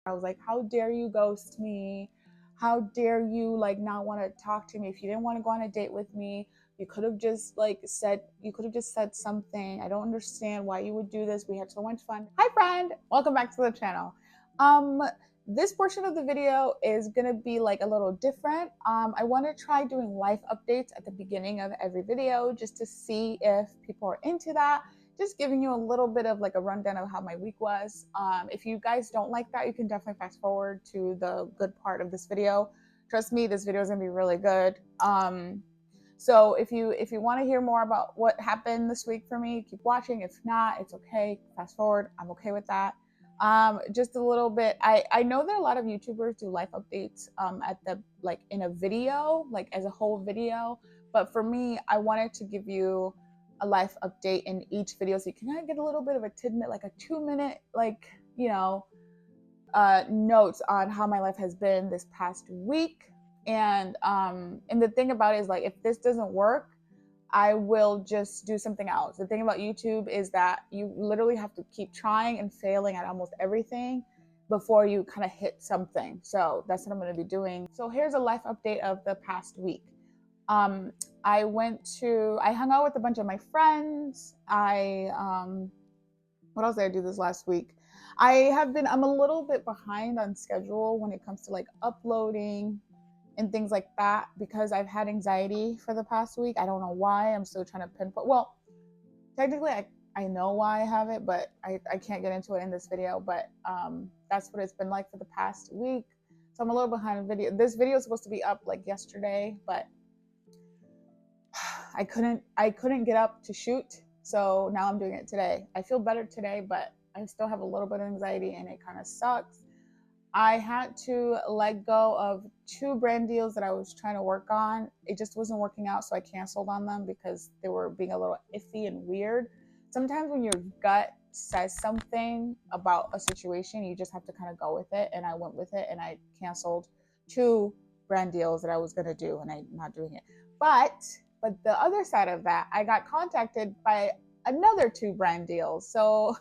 I was like, how dare you ghost me? How dare you like not want to talk to me? If you didn't want to go on a date with me, you could have just said something. I don't understand why you would do this. We had so much fun. Hi friend, welcome back to the channel. Um this portion of the video is gonna be like a little different. I want to try doing life updates at the beginning of every video just to see if people are into that, just giving you a little bit of like a rundown of how my week was. If you guys don't like that, you can definitely fast forward to the good part of this video. Trust me, this video is gonna be really good. So if you want to hear more about what happened this week for me, keep watching. If not, it's okay. Fast forward. I'm okay with that. Just a little bit. I know that a lot of YouTubers do life updates at the like in a video, like as a whole video. But for me, I wanted to give you a life update in each video so you can kind of get a little bit of a tidbit, like a 2-minute, like, notes on how my life has been this past week. And the thing about it is, like, if this doesn't work, I will just do something else. The thing about YouTube is that you literally have to keep trying and failing at almost everything before you kind of hit something. So that's what I'm going to be doing. So here's a life update of the past week. I hung out with a bunch of my friends. What else did I do this last week? I'm a little bit behind on schedule when it comes to like uploading and things like that because I've had anxiety for the past week. I don't know why. I'm still trying to pinpoint. Well, technically I know why I have it, but I can't get into it in this video. But that's what it's been like for the past week. So I'm a little behind in video. This video is supposed to be up like yesterday, but I couldn't get up to shoot. So now I'm doing it today. I feel better today, but I still have a little bit of anxiety and it kind of sucks. I had to let go of 2 brand deals that I was trying to work on. It just wasn't working out, so I canceled on them because they were being a little iffy and weird. Sometimes when your gut says something about a situation, you just have to kind of go with it. And I went with it and I canceled 2 brand deals that I was going to do and I'm not doing it. But the other side of that, I got contacted by another 2 brand deals. So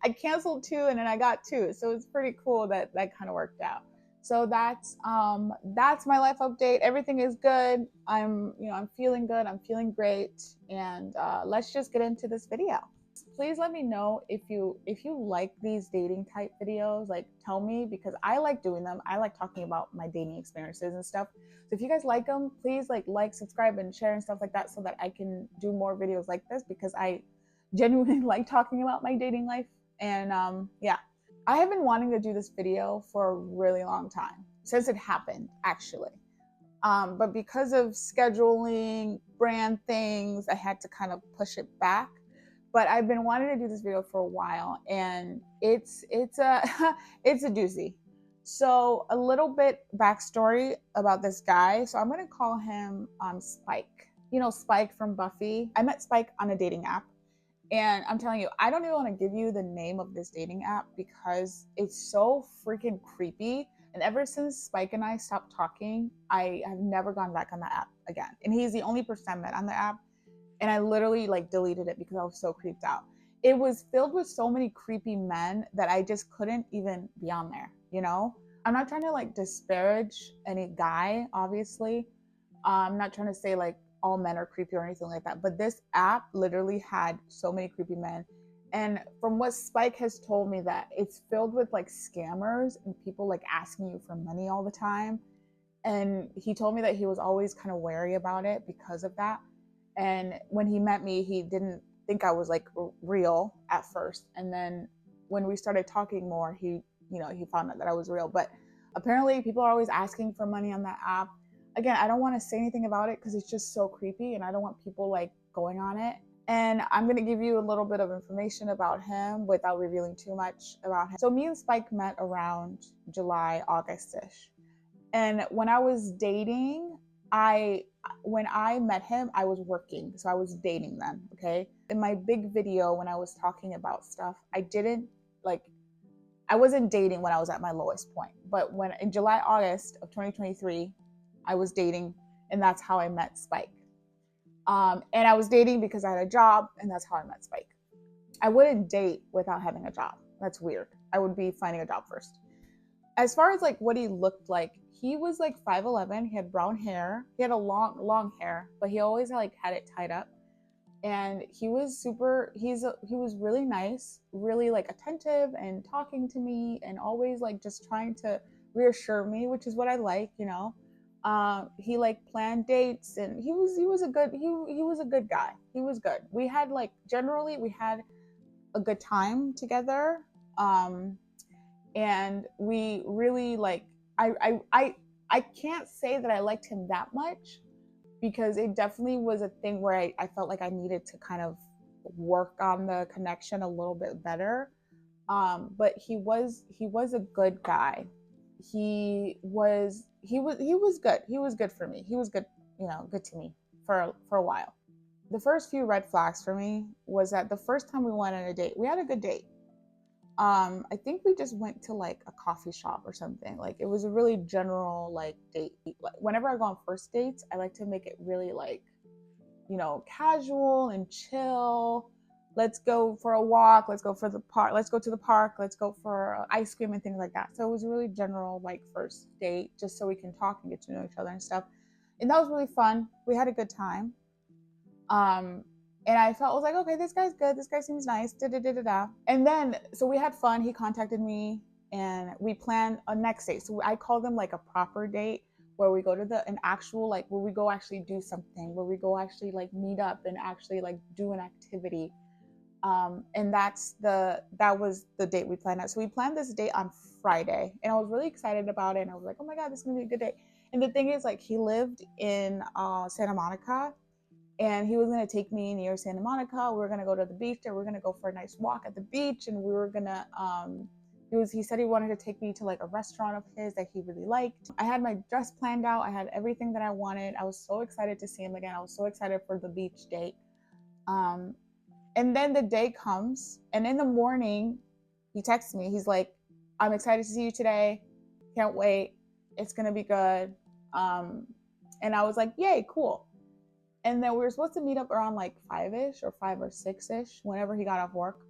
I canceled 2 and then I got 2. So it's pretty cool that kind of worked out. So that's my life update. Everything is good. I'm feeling good. I'm feeling great. And let's just get into this video. Please let me know if you like these dating type videos. Like, tell me, because I like doing them. I like talking about my dating experiences and stuff. So if you guys like them, please like, subscribe, and share and stuff like that so that I can do more videos like this, because I genuinely like talking about my dating life. And yeah, I have been wanting to do this video for a really long time, since it happened actually. But because of scheduling, brand things, I had to kind of push it back. But I've been wanting to do this video for a while, and it's a it's a doozy. So a little bit backstory about this guy. So I'm gonna call him Spike. You know Spike from Buffy. I met Spike on a dating app. And I'm telling you, I don't even want to give you the name of this dating app because it's so freaking creepy. And ever since Spike and I stopped talking, I have never gone back on the app again. And he's the only person I met on the app. And I literally deleted it because I was so creeped out. It was filled with so many creepy men that I just couldn't even be on there, you know? I'm not trying to disparage any guy, obviously. I'm not trying to say all men are creepy or anything like that, but this app literally had so many creepy men. And from what Spike has told me, that it's filled with scammers and people asking you for money all the time. And he told me that he was always kind of wary about it because of that. And when he met me, he didn't think I was real at first. And then when we started talking more, he found out that I was real. But apparently people are always asking for money on that app. Again, I don't want to say anything about it because it's just so creepy and I don't want people going on it. And I'm going to give you a little bit of information about him without revealing too much about him. So me and Spike met around July, August-ish. And when I was dating, when I met him, I was working. So I was dating then, okay? In my big video, when I was talking about stuff, I wasn't dating when I was at my lowest point. But when in July, August of 2023, I was dating, and that's how I met Spike. And I was dating because I had a job, and that's how I met Spike. I wouldn't date without having a job. That's weird. I would be finding a job first. as far as like what he looked like, he was like 5'11". He had brown hair. He had a long hair, but he always like had it tied up. And he was super. He was really nice, really like attentive and talking to me, and always like just trying to reassure me, which is what I like, you know. He like planned dates, and he was a good guy. He was good. We had like generally we had a good time together. Um, and we really like I can't say that I liked him that much, because it definitely was a thing where I felt like I needed to kind of work on the connection a little bit better. But he was a good guy. He was good. He was good for me. He was good, you know, good to me for a while. The first few red flags for me was that the first time we went on a date, we had a good date. I think we just went to like a coffee shop or something. Like it was a really general like date. Like, whenever I go on first dates, I like to make it really like, you know, casual and chill. Let's go for a walk. Let's go for the park. Let's go to the park. Let's go for ice cream and things like that. So it was a really general like first date, just so we can talk and get to know each other and stuff. And that was really fun. We had a good time. Um, and I felt, I was like, okay, this guy's good. This guy seems nice. Da da da da da. And then, so we had fun. He contacted me, and we planned a next date. So I call them like a proper date, where we go to an actual, like, where we go actually do something, where we go actually like meet up and actually like do an activity. And that was the date we planned out. So we planned this date on Friday, and I was really excited about it. And I was like, oh my God, this is gonna be a good day. And the thing is, like, he lived in Santa Monica, and he was going to take me near Santa Monica. We were going to go to the beach, or we are going to go for a nice walk at the beach, and we were going to he said he wanted to take me to like a restaurant of his that he really liked. I had my dress planned out. I had everything that I wanted. I was so excited to see him again. I was so excited for the beach date. Um, and then the day comes, and in the morning, he texts me. He's like, I'm excited to see you today. Can't wait. It's going to be good. And I was like, yay, cool. And then we were supposed to meet up around like 5-ish or 5 or 6-ish, whenever he got off work.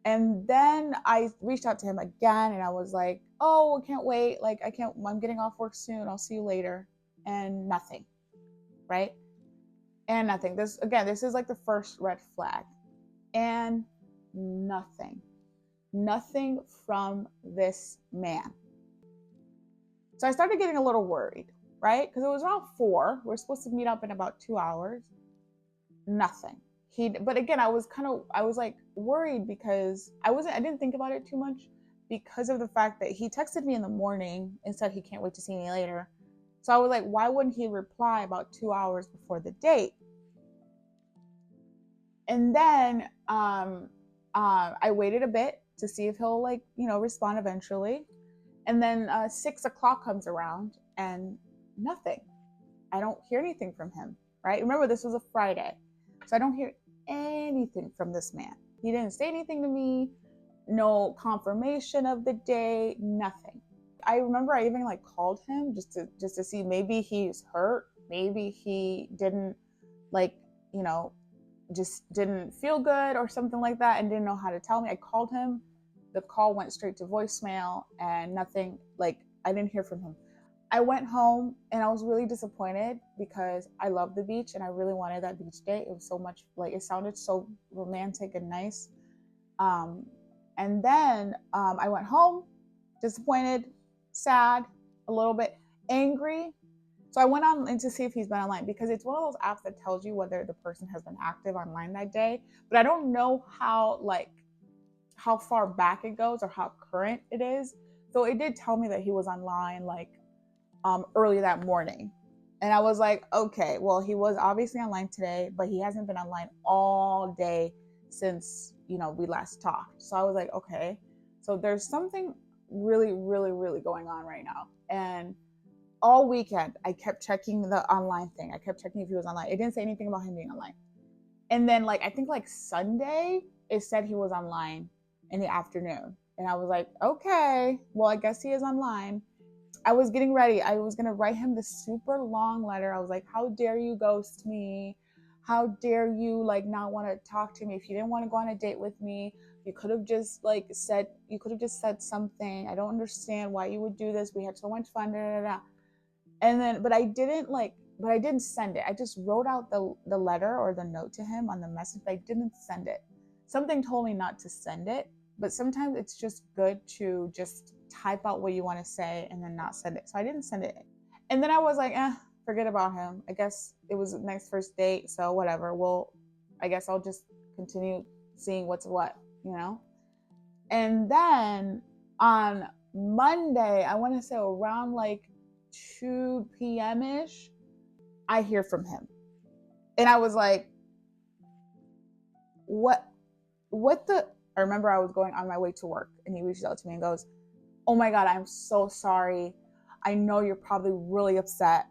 And then I reached out to him again, and I was like, oh, I can't wait. Like, I'm getting off work soon. I'll see you later. And nothing, right? And nothing. This is like the first red flag. And nothing. Nothing from this man. So I started getting a little worried, right? Because it was around 4. We're supposed to meet up in about 2 hours. Nothing. But again, I was like worried, because I didn't think about it too much, because of the fact that he texted me in the morning and said he can't wait to see me later. So I was like, why wouldn't he reply about 2 hours before the date? And then I waited a bit to see if he'll, like, you know, respond eventually. And then 6 o'clock comes around, and nothing. I don't hear anything from him, right? Remember, this was a Friday. So I don't hear anything from this man. He didn't say anything to me, no confirmation of the day, nothing. I remember I even like called him just to see, maybe he's hurt, maybe he didn't, like, you know, just didn't feel good or something like that, and didn't know how to tell me. I called him, the call went straight to voicemail, and nothing, like, I didn't hear from him. I went home, and I was really disappointed, because I love the beach and I really wanted that beach day. It was so much, like, it sounded so romantic and nice. And then I went home, disappointed, sad, a little bit angry. So I went on to see if he's been online, because it's one of those apps that tells you whether the person has been active online that day. But I don't know how far back it goes or how current it is. So it did tell me that he was online like early that morning. And I was like, okay, well, he was obviously online today, but he hasn't been online all day since, you know, we last talked. So I was like, okay, so there's something really, really, really going on right now. And all weekend, I kept checking the online thing. I kept checking if he was online. It didn't say anything about him being online. And then, like, I think like Sunday, it said he was online in the afternoon. And I was like, okay, well, I guess he is online. I was getting ready. I was going to write him this super long letter. I was like, how dare you ghost me? How dare you, like, not want to talk to me? If you didn't want to go on a date with me, You could have just like said, you could have just said something. I don't understand why you would do this. We had so much fun, da, da, da. And then, but I didn't send it. I just wrote out the letter or the note to him on the message, but I didn't send it. Something told me not to send it, but sometimes it's just good to just type out what you want to say and then not send it. So I didn't send it. And then I was like, forget about him. I guess it was the next first date, so whatever. Well, I guess I'll just continue seeing what's what, you know? And then on Monday, I want to say around like 2 p.m. ish, I hear from him. And I was like, what the? I remember I was going on my way to work and he reached out to me and goes, oh my God, I'm so sorry. I know you're probably really upset.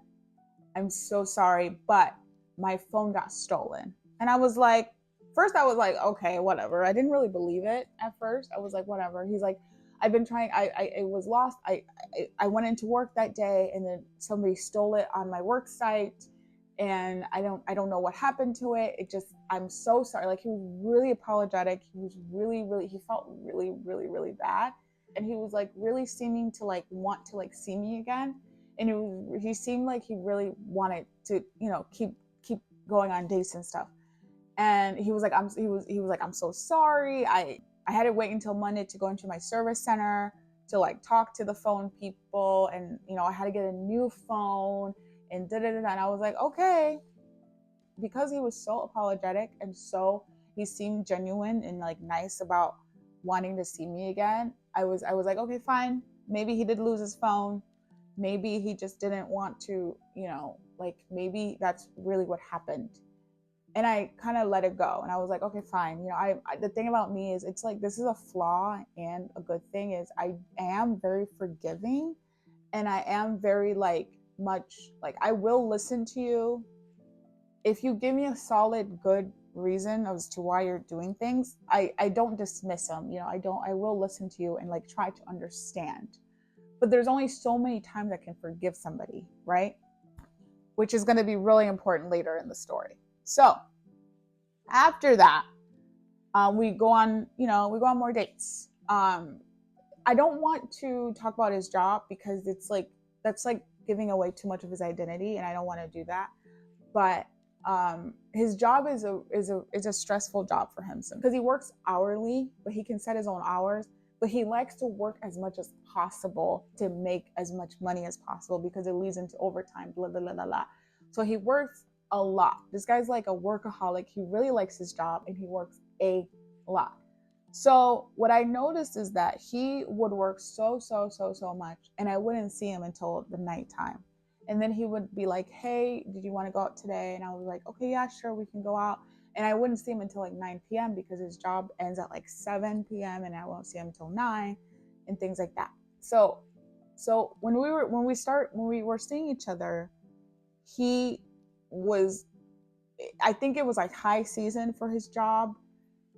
I'm so sorry, but my phone got stolen. And I was like, first I was like, okay, whatever. I didn't really believe it at first. I was like, whatever. He's like, I've been trying, I was lost. I went into work that day and then somebody stole it on my work site and I don't know what happened to it. It just, I'm so sorry. Like he was really apologetic. He was really, he felt really bad. And he was like really seeming to like want to like see me again. And he seemed like he really wanted to, you know, keep going on dates and stuff. And he was like, I'm so sorry. I had to wait until Monday to go into my service center to like talk to the phone people, and you know, I had to get a new phone and da da da. And I was like, okay, because he was so apologetic and so he seemed genuine and like nice about wanting to see me again. I was like, okay, fine. Maybe he did lose his phone. Maybe he just didn't want to, you know, like maybe that's really what happened. And I kind of let it go. And I was like, okay, fine. You know, the thing about me is it's like, this is a flaw and a good thing is I am very forgiving and I am very like much like, I will listen to you. If you give me a solid, good reason as to why you're doing things, I don't dismiss them. You know, I will listen to you and like try to understand. But there's only so many times I can forgive somebody, right? Which is going to be really important later in the story. So after that, we go on more dates. I don't want to talk about his job because it's like, that's like giving away too much of his identity, and I don't want to do that. But his job is a stressful job for him because he works hourly, but he can set his own hours. But he likes to work as much as possible to make as much money as possible because it leads into overtime, blah, blah, blah, blah, blah. So he works a lot. This guy's like a workaholic. He really likes his job and he works a lot. So what I noticed is that he would work so much and I wouldn't see him until the nighttime. And then he would be like, hey, did you want to go out today? And I was like, okay, yeah, sure, we can go out. And I wouldn't see him until like 9 p.m. because his job ends at like 7 p.m. and I won't see him until 9 and things like that. So when we were seeing each other, he was, I think it was like high season for his job,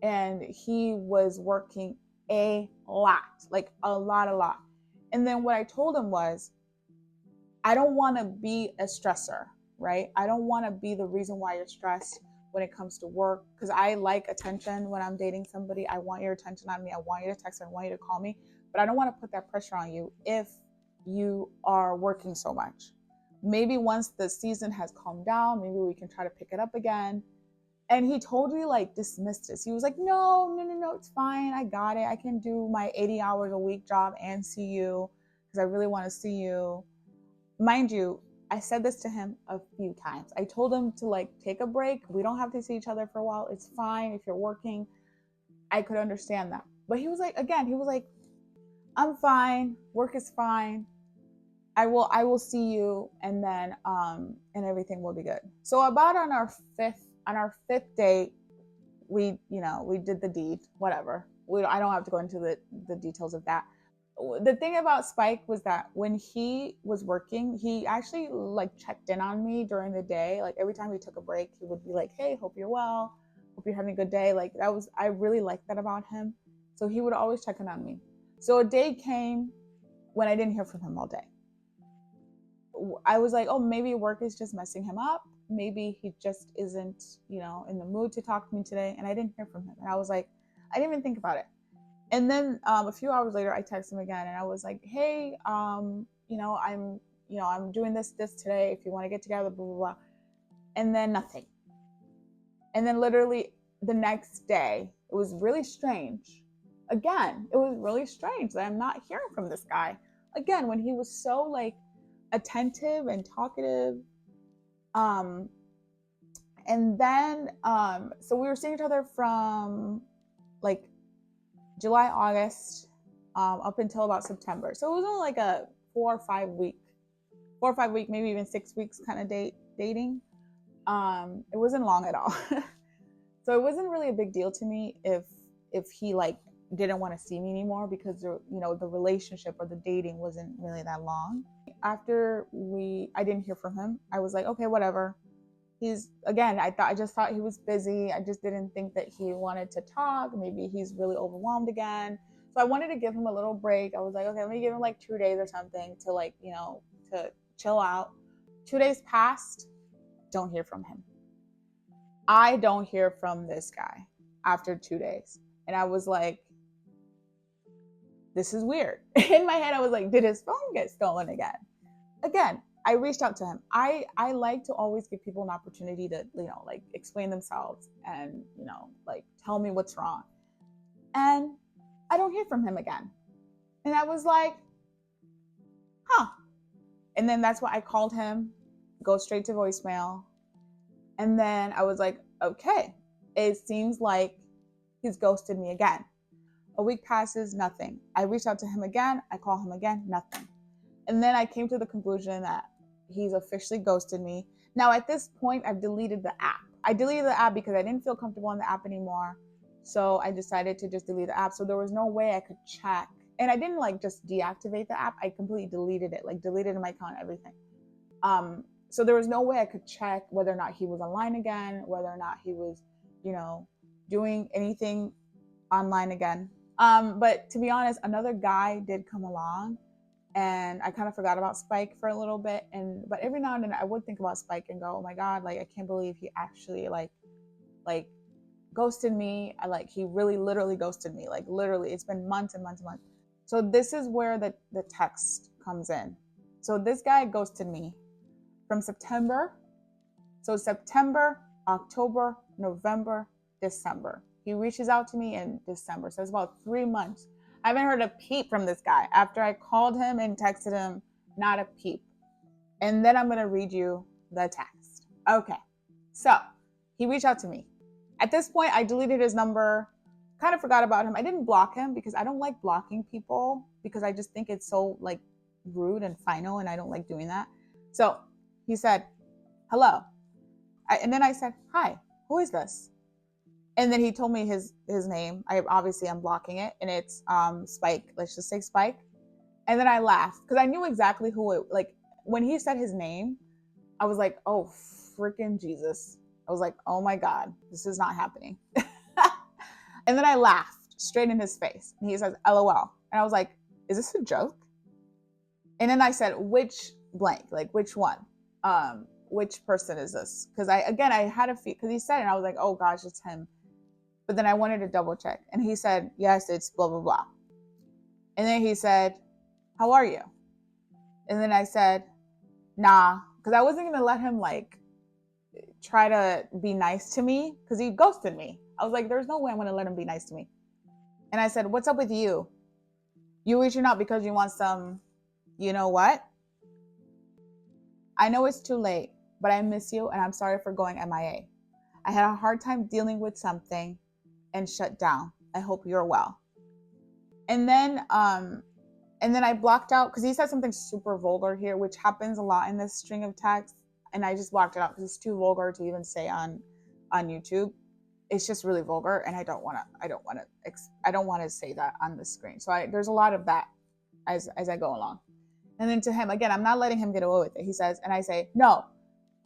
and he was working a lot, like a lot. And then what I told him was, I don't want to be a stressor, right? I don't want to be the reason why you're stressed when it comes to work, because I like attention when I'm dating somebody. I want your attention on me. I want you to text me. I want you to call me, but I don't want to put that pressure on you if you are working so much. Maybe once the season has calmed down, maybe we can try to pick it up again. And he totally like dismissed this. He was like, no, it's fine. I got it. I can do my 80 hours a week job and see you because I really want to see you. Mind you, I said this to him a few times. I told him to like take a break. We don't have to see each other for a while. It's fine if you're working. I could understand that. But he was like, I'm fine. Work is fine. I will see you, and then and everything will be good. So about on our fifth date, we did the deed, whatever. I don't have to go into the details of that. The thing about Spike was that when he was working, he actually like checked in on me during the day. Like every time he took a break, he would be like, hey, hope you're well, hope you're having a good day. Like I really liked that about him. So he would always check in on me. So a day came when I didn't hear from him all day. I was like, oh, maybe work is just messing him up. Maybe he just isn't, in the mood to talk to me today. And I didn't hear from him. And I was like, I didn't even think about it. And then a few hours later, I texted him again, and I was like, "Hey, I'm doing this today. If you want to get together, blah blah blah." And then nothing. And then literally the next day, it was really strange. Again, it was really strange that I'm not hearing from this guy. Again, when he was so like attentive and talkative. Um, and then so we were seeing each other from like July, August, up until about September. So it was only like a 4 or 5 week, maybe even 6 weeks kind of dating. It wasn't long at all. So it wasn't really a big deal to me if he like didn't want to see me anymore, because the relationship or the dating wasn't really that long. After I didn't hear from him, I was like, okay, whatever. I just thought he was busy. I just didn't think that he wanted to talk. Maybe he's really overwhelmed again. So I wanted to give him a little break. I was like, okay, let me give him like 2 days or something to to chill out. 2 days passed, don't hear from him. I don't hear from this guy after 2 days. And I was like, this is weird. In my head, I was like, did his phone get stolen again? Again, I reached out to him. I like to always give people an opportunity to, like explain themselves and, like tell me what's wrong. And I don't hear from him again. And I was like, huh. And then that's why I called him, go straight to voicemail. And then I was like, okay, it seems like he's ghosted me again. A week passes, nothing. I reached out to him again. I call him again, nothing. And then I came to the conclusion that he's officially ghosted me. Now, at this point, I've deleted the app. I deleted the app because I didn't feel comfortable on the app anymore. So I decided to just delete the app. So there was no way I could check. And I didn't like just deactivate the app. I completely deleted it, like deleted my account, everything. So there was no way I could check whether or not he was online again, whether or not he was, doing anything online again. But to be honest, another guy did come along, and I kind of forgot about Spike for a little bit. But every now and then I would think about Spike and go, oh my God, like I can't believe he actually like ghosted me. He really literally ghosted me. Like literally, it's been months and months and months. So this is where the text comes in. So this guy ghosted me from September. So September, October, November, December. He reaches out to me in December. So it's about 3 months. I haven't heard a peep from this guy. After I called him and texted him, not a peep. And then I'm going to read you the text. Okay. So he reached out to me. At this point, I deleted his number, kind of forgot about him. I didn't block him because I don't like blocking people, because I just think it's so like rude and final, and I don't like doing that. So he said, hello. And then I said, hi, who is this? And then he told me his name. I'm blocking it, and it's Spike. Let's just say Spike. And then I laughed because I knew exactly who it. Like when he said his name, I was like, oh freaking Jesus! I was like, oh my God, this is not happening. And then I laughed straight in his face, and he says, LOL. And I was like, is this a joke? And then I said, which blank? Like which one? Which person is this? Because I had a feel, because he said it, and I was like, oh gosh, it's him. But then I wanted to double check. And he said, yes, it's blah, blah, blah. And then he said, how are you? And then I said, nah, because I wasn't going to let him like try to be nice to me, because he ghosted me. I was like, there's no way I'm going to let him be nice to me. And I said, what's up with you? You reaching out because you want some, you know what? I know it's too late, but I miss you, and I'm sorry for going MIA. I had a hard time dealing with something and shut down. I hope you're well. And then I blocked out, because he said something super vulgar here, which happens a lot in this string of texts. And I just blocked it out because it's too vulgar to even say on YouTube. It's just really vulgar, and I don't want to say that on the screen. So there's a lot of that as I go along. And then to him, again, I'm not letting him get away with it. He says, and I say, no,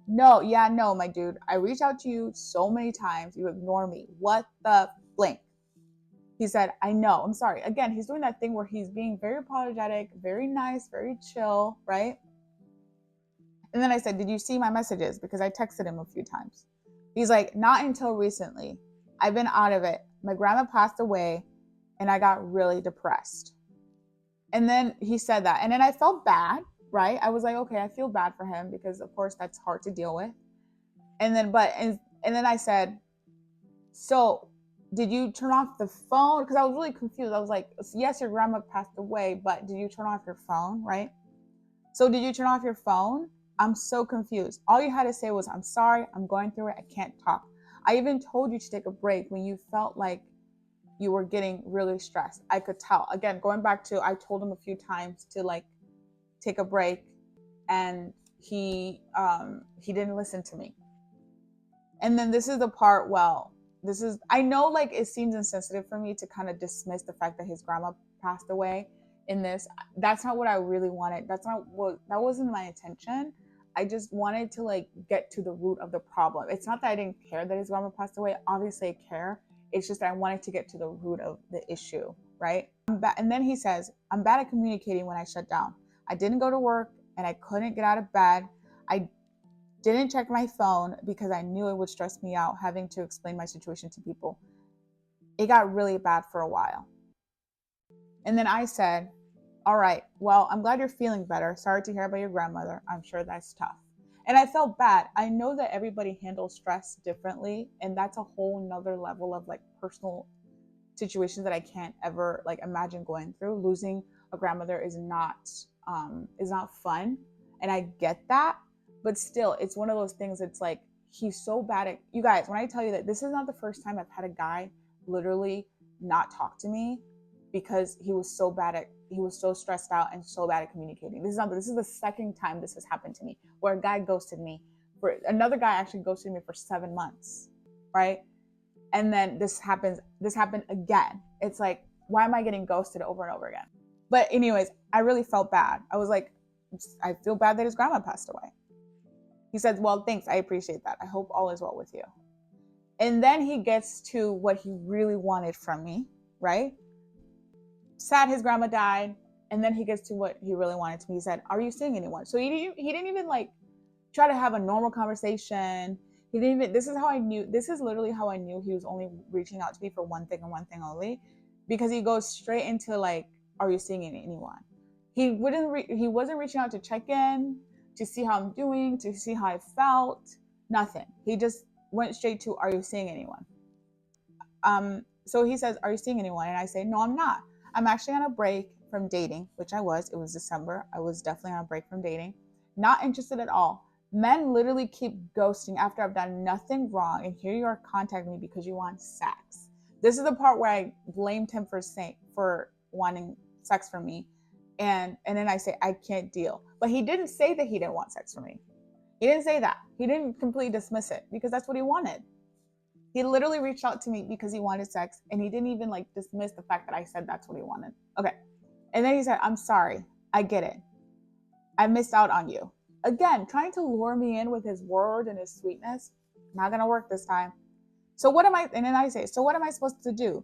my dude. I reach out to you so many times. You ignore me. What the blink? He said, I know. I'm sorry. Again, he's doing that thing where he's being very apologetic, very nice, very chill, right? And then I said, did you see my messages? Because I texted him a few times. He's like, not until recently. I've been out of it. my grandma passed away and I got really depressed. And then he said that. And then I felt bad, right? I was like, okay, I feel bad for him because of course that's hard to deal with. And then I said, so did you turn off the phone? Because I was really confused. I was like, yes, your grandma passed away, but did you turn off your phone, right? So did you turn off your phone? I'm so confused. All you had to say was, I'm sorry, I'm going through it, I can't talk. I even told you to take a break when you felt like you were getting really stressed. I could tell. Again, going back to, I told him a few times to like take a break, and he didn't listen to me. And then this is the part, well, this is, I know like it seems insensitive for me to kind of dismiss the fact that his grandma passed away in this. That's not what I really wanted. That wasn't my intention. I just wanted to like get to the root of the problem. It's not that I didn't care that his grandma passed away. Obviously I care. It's just that I wanted to get to the root of the issue, right? And then he says, I'm bad at communicating when I shut down. I didn't go to work and I couldn't get out of bed. I didn't check my phone because I knew it would stress me out having to explain my situation to people. It got really bad for a while. And then I said, all right, well, I'm glad you're feeling better. Sorry to hear about your grandmother. I'm sure that's tough. And I felt bad. I know that everybody handles stress differently. And that's a whole nother level of like personal situations that I can't ever like imagine going through. Losing a grandmother is not fun. And I get that. But still, it's one of those things. It's like, he's so bad at, you guys, when I tell you that this is not the first time I've had a guy literally not talk to me because he was so stressed out and so bad at communicating. This is the second time this has happened to me, where a guy ghosted me. Another guy actually ghosted me for 7 months, right? And then this happened again. It's like, why am I getting ghosted over and over again? But anyways, I really felt bad. I was like, I feel bad that his grandma passed away. He said, well, thanks, I appreciate that. I hope all is well with you. And then he gets to what he really wanted from me, right? Sad his grandma died. And then he gets to what he really wanted to me. He said, are you seeing anyone? So he didn't even like try to have a normal conversation. He didn't even, this is literally how I knew he was only reaching out to me for one thing and one thing only, because he goes straight into like, are you seeing anyone? He wasn't reaching out to check in, to see how I'm doing, to see how I felt, nothing. He just went straight to, are you seeing anyone? So he says, are you seeing anyone? And I say, no, I'm not. I'm actually on a break from dating, which I was. It was December. I was definitely on a break from dating. Not interested at all. Men literally keep ghosting after I've done nothing wrong, and here you are contacting me because you want sex. This is the part where I blamed him for wanting sex from me. And then I say, I can't deal. But he didn't say that he didn't want sex from me. He didn't say that. He didn't completely dismiss it because that's what he wanted. He literally reached out to me because he wanted sex, and he didn't even like dismiss the fact that I said that's what he wanted. Okay. And then he said, I'm sorry. I get it. I missed out on you. Again, trying to lure me in with his word and his sweetness. Not going to work this time. And then I say, so what am I supposed to do?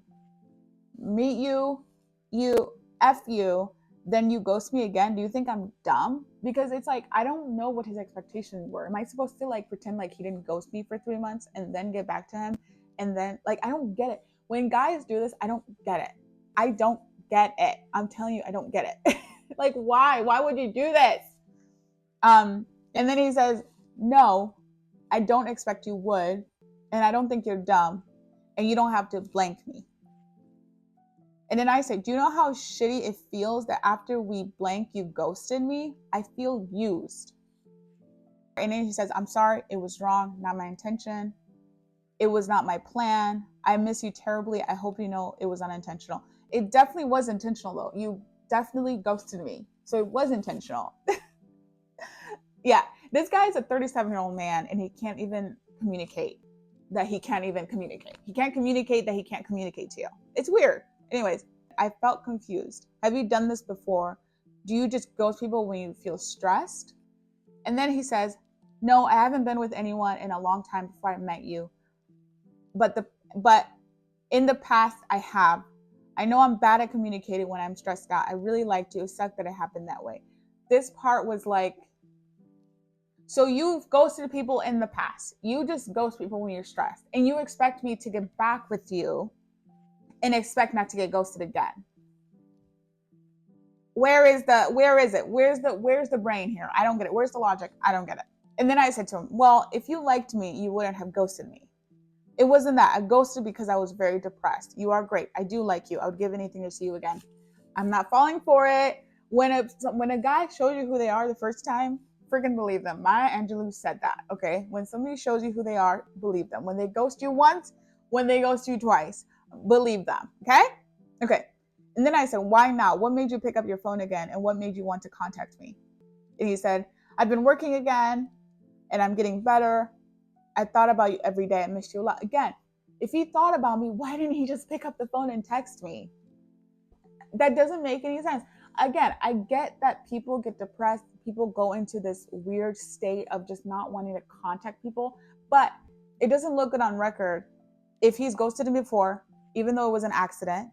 Meet you, F you, then you ghost me again? Do you think I'm dumb? Because it's like, I don't know what his expectations were. Am I supposed to like pretend like he didn't ghost me for 3 months and then get back to him? And then like, I don't get it. When guys do this, I don't get it. I don't get it. I'm telling you, I don't get it. Like, why? Why would you do this? And then he says, no, I don't expect you would. And I don't think you're dumb. And you don't have to blank me. And then I say, do you know how shitty it feels that after we blank, you ghosted me? I feel used. And then he says, I'm sorry, it was wrong, not my intention. It was not my plan. I miss you terribly. I hope you know it was unintentional. It definitely was intentional though. You definitely ghosted me. So it was intentional. Yeah, this guy is a 37-year-old man and he can't even communicate that he can't even communicate. He can't communicate that he can't communicate to you. It's weird. Anyways, I felt confused. Have you done this before? Do you just ghost people when you feel stressed? And then he says, no, I haven't been with anyone in a long time before I met you. But in the past, I have. I know I'm bad at communicating when I'm stressed out. I really liked you. It sucked that it happened that way. This part was like, so you've ghosted people in the past. You just ghost people when you're stressed. And you expect me to get back with you and expect not to get ghosted again. Where is it? Where's the brain here? I don't get it. Where's the logic? I don't get it. And then I said to him, well, if you liked me, you wouldn't have ghosted me. It wasn't that. I ghosted because I was very depressed. You are great. I do like you. I would give anything to see you again. I'm not falling for it. When a guy shows you who they are the first time, freaking believe them. Maya Angelou said that, okay? When somebody shows you who they are, believe them. When they ghost you once, when they ghost you twice, believe them, okay? Okay. And then I said, why now? What made you pick up your phone again? And what made you want to contact me? And he said, I've been working again and I'm getting better. I thought about you every day. I missed you a lot. Again, if he thought about me, why didn't he just pick up the phone and text me? That doesn't make any sense. Again, I get that people get depressed. People go into this weird state of just not wanting to contact people. But it doesn't look good on record if he's ghosted me before, even though it was an accident.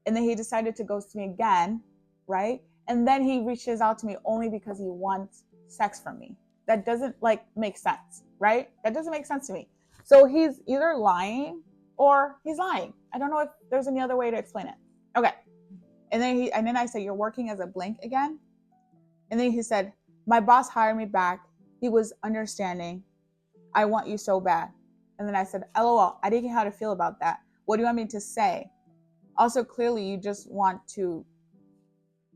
And then he decided to ghost me again, right? And then he reaches out to me only because he wants sex from me. That doesn't make sense, right? That doesn't make sense to me. So he's either lying or he's lying. I don't know if there's any other way to explain it. Okay. And then I said, you're working as a blank again? And then he said, my boss hired me back. He was understanding. I want you so bad. And then I said, LOL, I didn't know how to feel about that. What do you want me to say? Also, clearly, you just want to,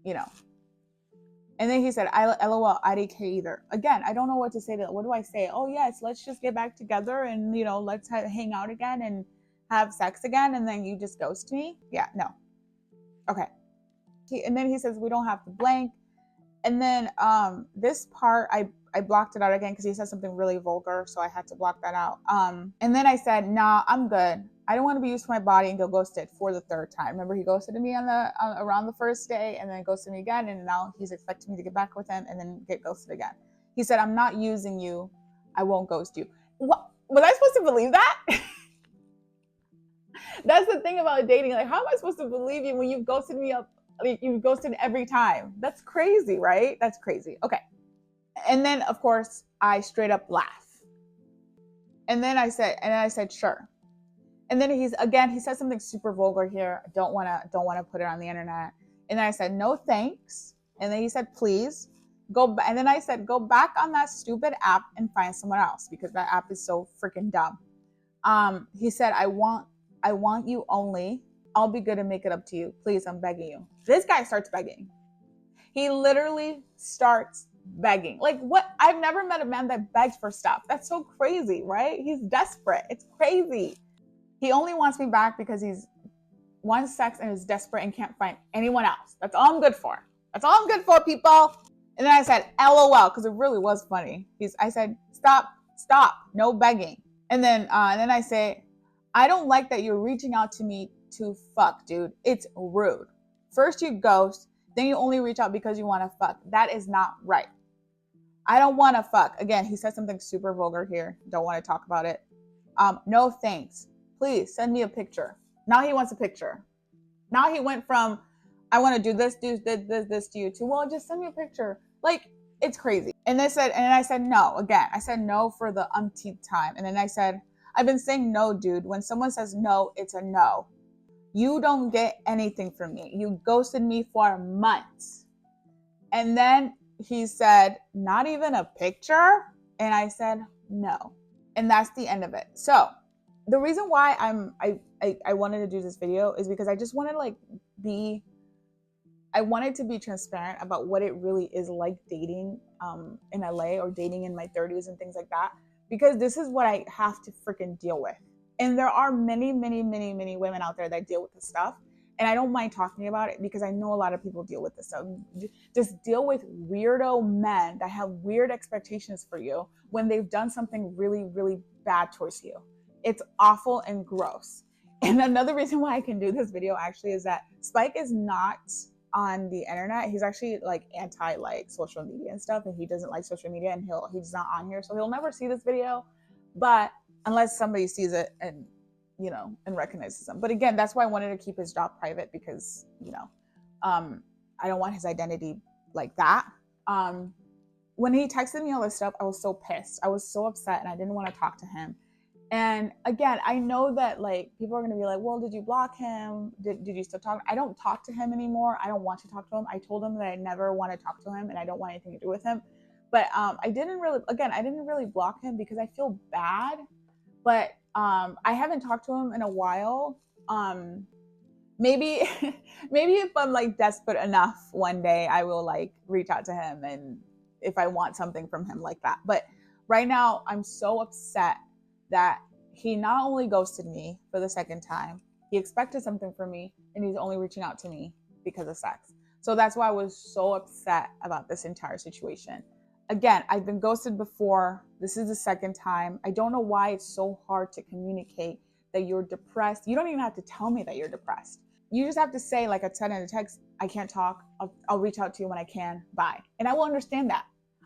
And then he said, LOL, I didn't care either. Again, I don't know what to say to that. What do I say? Oh, yes, let's just get back together and, let's hang out again and have sex again. And then you just ghost me? Yeah, no. Okay. And then he says, we don't have to blank. And then this part, I blocked it out again because he said something really vulgar. So I had to block that out. And then I said, nah, I'm good. I don't want to be used to my body and go ghosted for the third time. Remember, he ghosted me around the first day and then ghosted me again. And now he's expecting me to get back with him and then get ghosted again. He said, I'm not using you. I won't ghost you. What? Was I supposed to believe that? That's the thing about dating. Like, how am I supposed to believe you when you've ghosted me up? You've ghosted every time. That's crazy, right? That's crazy. Okay. And then, of course, I straight up laugh. And then I said, sure. And then he said something super vulgar here. I don't want to put it on the internet. And then I said, no, thanks. And then he said, please go. And then I said, go back on that stupid app and find someone else because that app is so freaking dumb. He said, I want you only. I'll be good and make it up to you. Please, I'm begging you. This guy starts begging. He literally starts begging. Like, what? I've never met a man that begs for stuff. That's so crazy, right? He's desperate. It's crazy. He only wants me back because he's wants sex and is desperate and can't find anyone else. That's all I'm good for. That's all I'm good for, people. And then I said, LOL, because it really was funny. I said, stop, no begging. And then I say, I don't like that you're reaching out to me to fuck, dude. It's rude. First you ghost, then you only reach out because you want to fuck. That is not right. I don't want to fuck. Again, he said something super vulgar here. Don't want to talk about it. No thanks. Please send me a picture. Now he wants a picture. Now he went from, I want to do this to you to, well, just send me a picture. Like, it's crazy. And I said no. Again, I said no for the umpteenth time. And then I said, I've been saying no, dude. When someone says no, it's a no. You don't get anything from me. You ghosted me for months. And then he said, not even a picture? And I said, no. And that's the end of it. So the reason why I wanted to do this video is because I just wanted to I wanted to be transparent about what it really is like dating in LA or dating in my 30s and things like that. Because this is what I have to freaking deal with. And there are many, many, many, many women out there that deal with this stuff. And I don't mind talking about it because I know a lot of people deal with this stuff. Just deal with weirdo men that have weird expectations for you when they've done something really, really bad towards you. It's awful and gross. And another reason why I can do this video actually is that Spike is not on the internet. He's actually anti social media and stuff, and he doesn't like social media, and he's not on here, so he'll never see this video. But unless somebody sees it and and recognizes him. But again, that's why I wanted to keep his job private because I don't want his identity like that. When he texted me all this stuff, I was so pissed. I was so upset, and I didn't want to talk to him. And again, I know that like people are gonna be like, well, did you block him? Did you still talk? I don't talk to him anymore. I don't want to talk to him. I told him that I never want to talk to him and I don't want anything to do with him. But I didn't really, again, I didn't really block him because I feel bad. But I haven't talked to him in a while. Maybe maybe if I'm like desperate enough one day I will like reach out to him and if I want something from him like that. But right now I'm so upset that he not only ghosted me for the second time, he expected something from me and he's only reaching out to me because of sex. So that's why I was so upset about this entire situation. Again, I've been ghosted before. This is the second time. I don't know why it's so hard to communicate that you're depressed. You don't even have to tell me that you're depressed. You just have to say, like I said in the text, I can't talk. I'll reach out to you when I can. Bye. And I will understand that.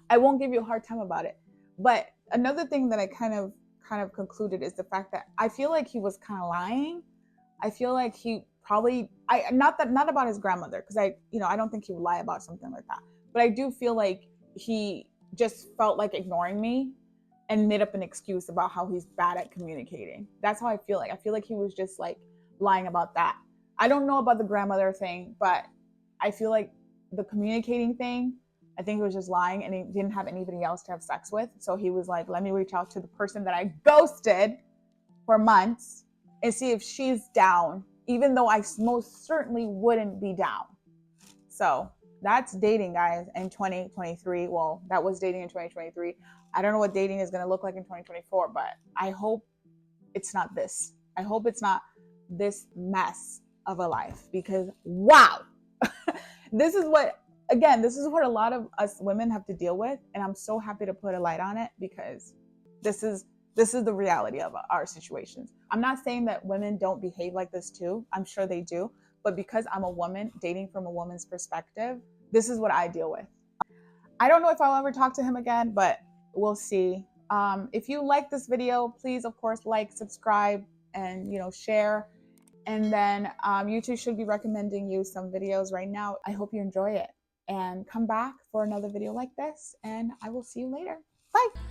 I won't give you a hard time about it. But another thing that I kind of concluded is the fact that I feel like he was kind of lying. I feel like he probably not about his grandmother because I don't think he would lie about something like that. But I do feel like he just felt like ignoring me and made up an excuse about how he's bad at communicating. That's how I feel like. I feel like he was just like lying about that. I don't know about the grandmother thing, but I feel like the communicating thing, I think he was just lying and he didn't have anybody else to have sex with. So he was like, let me reach out to the person that I ghosted for months and see if she's down, even though I most certainly wouldn't be down. So that's dating, guys, in 2023. Well, that was dating in 2023. I don't know what dating is going to look like in 2024, but I hope it's not this. I hope it's not this mess of a life because wow, this is what a lot of us women have to deal with, and I'm so happy to put a light on it because this is the reality of our situations. I'm not saying that women don't behave like this too. I'm sure they do, but because I'm a woman dating from a woman's perspective, this is what I deal with. I don't know if I'll ever talk to him again, but we'll see. If you like this video, please, of course, like, subscribe, and share. And then YouTube should be recommending you some videos right now. I hope you enjoy it and come back for another video like this. And I will see you later. Bye.